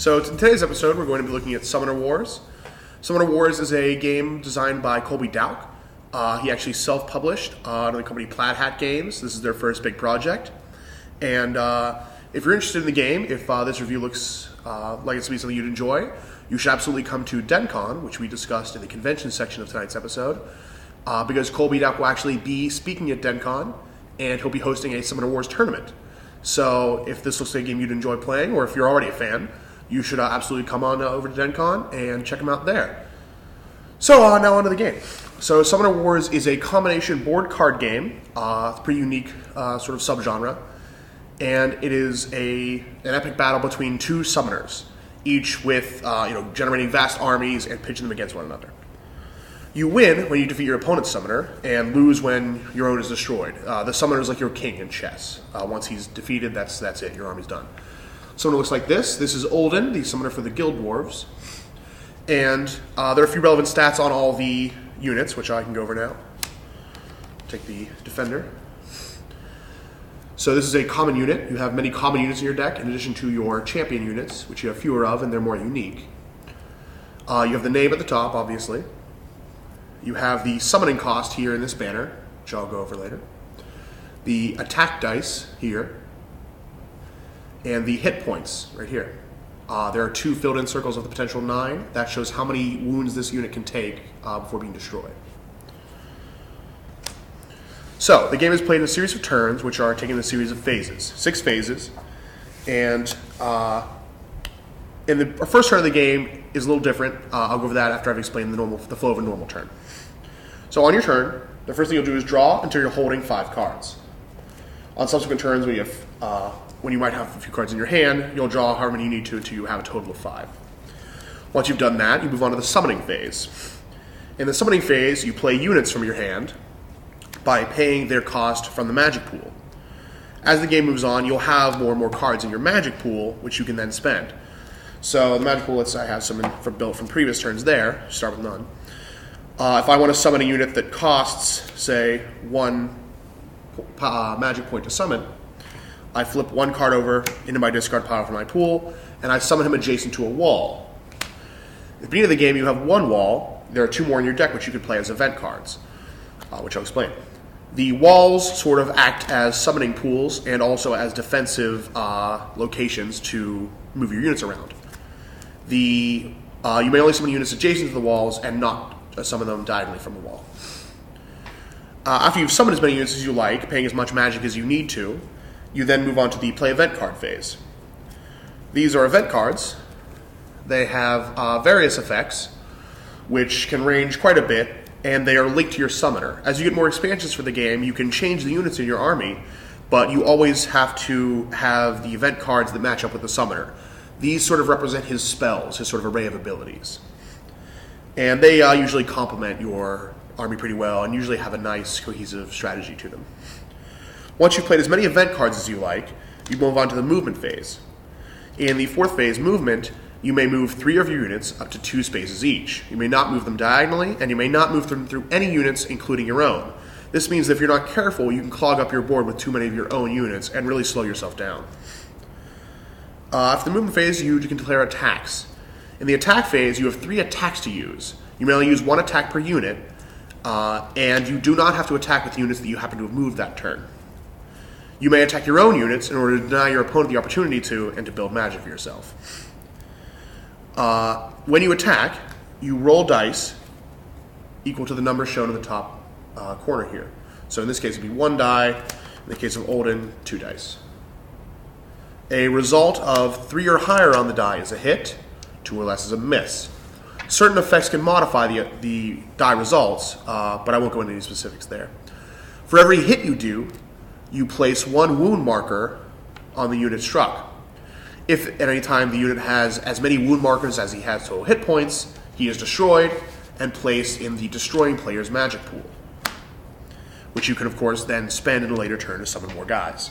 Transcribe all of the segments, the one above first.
So in today's episode, we're going to be looking at Summoner Wars. Summoner Wars is a game designed by Colby Dauch. He actually self-published under the company Plaid Hat Games. This is their first big project. And if you're interested in the game, if this review looks like it's going to be something you'd enjoy, you should absolutely come to DenCon, which we discussed in the convention section of tonight's episode, because Colby Dauch will actually be speaking at DenCon, and he'll be hosting a Summoner Wars tournament. So if this looks like a game you'd enjoy playing, or if you're already a fan, you should absolutely come on over to DenCon and check him out there. So now on to the game. So Summoner Wars is a combination board card game. It's a pretty unique sort of subgenre. And it is an epic battle between two summoners, each with generating vast armies and pitching them against one another. You win when you defeat your opponent's summoner, and lose when your own is destroyed. The summoner is like your king in chess. Once he's defeated, that's it. Your army's done. Summoner looks like this. This is Olden, the summoner for the Guild Dwarves. And there are a few relevant stats on all the units, which I can go over now. Take the Defender. So this is a common unit. You have many common units in your deck, in addition to your champion units, which you have fewer of, and they're more unique. You have the name at the top, obviously. You have the summoning cost here in this banner, which I'll go over later. The attack dice here. And the hit points right here. There are 2 filled-in circles of the potential 9. That shows how many wounds this unit can take before being destroyed. So, the game is played in a series of turns, which are taken in a series of phases. 6 phases. And in the first turn of the game is a little different. I'll go over that after I've explained the flow of a normal turn. So on your turn, the first thing you'll do is draw until you're holding 5 cards. On subsequent turns, when you might have a few cards in your hand, you'll draw however many you need to until you have a total of 5. Once you've done that, you move on to the summoning phase. In the summoning phase, you play units from your hand by paying their cost from the magic pool. As the game moves on, you'll have more and more cards in your magic pool, which you can then spend. So the magic pool, let's say I have some built from previous turns there. Start with none. If I want to summon a unit that costs, say, 1 magic point to summon, I flip 1 card over into my discard pile from my pool, and I summon him adjacent to a wall. At the beginning of the game, you have 1 wall. There are 2 more in your deck, which you can play as event cards, which I'll explain. The walls sort of act as summoning pools and also as defensive locations to move your units around. You may only summon units adjacent to the walls and not summon them diagonally from the wall. After you've summoned as many units as you like, paying as much magic as you need to, you then move on to the play event card phase. These are event cards. They have various effects, which can range quite a bit, and they are linked to your summoner. As you get more expansions for the game, you can change the units in your army, but you always have to have the event cards that match up with the summoner. These sort of represent his spells, his sort of array of abilities. And they usually complement your army pretty well and usually have a nice, cohesive strategy to them. Once you've played as many event cards as you like, you move on to the movement phase. In the 4th phase, movement, you may move 3 of your units up to 2 spaces each. You may not move them diagonally, and you may not move them through any units, including your own. This means that if you're not careful, you can clog up your board with too many of your own units and really slow yourself down. After the movement phase, you can declare attacks. In the attack phase, you have 3 attacks to use. You may only use 1 attack per unit, and you do not have to attack with units that you happen to have moved that turn. You may attack your own units in order to deny your opponent the opportunity to and to build magic for yourself. When you attack, you roll dice equal to the number shown in the top corner here. So in this case, it would be 1 die. In the case of Olden, 2 dice. A result of 3 or higher on the die is a hit. 2 or less is a miss. Certain effects can modify the die results, but I won't go into any specifics there. For every hit you do, you place 1 wound marker on the unit struck. If at any time the unit has as many wound markers as he has total hit points, he is destroyed and placed in the destroying player's magic pool, which you can, of course, then spend in a later turn to summon more guys.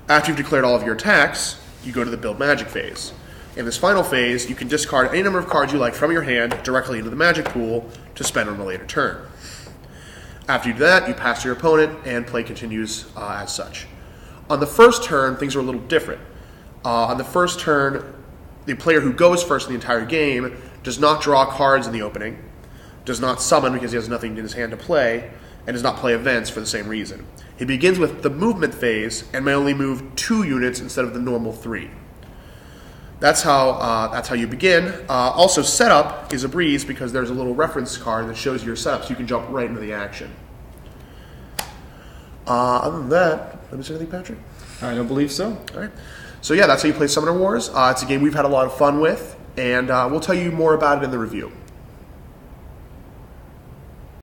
After you've declared all of your attacks, you go to the build magic phase. In this final phase, you can discard any number of cards you like from your hand directly into the magic pool to spend on a later turn. After you do that, you pass to your opponent, and play continues as such. On the first turn, things are a little different. On the first turn, the player who goes first in the entire game does not draw cards in the opening, does not summon because he has nothing in his hand to play, and does not play events for the same reason. He begins with the movement phase and may only move 2 units instead of the normal 3. That's how you begin. Also, setup is a breeze because there's a little reference card that shows your setup, so you can jump right into the action. Other than that, did I miss anything, Patrick? I don't believe so. All right. So yeah, that's how you play Summoner Wars. It's a game we've had a lot of fun with, and we'll tell you more about it in the review.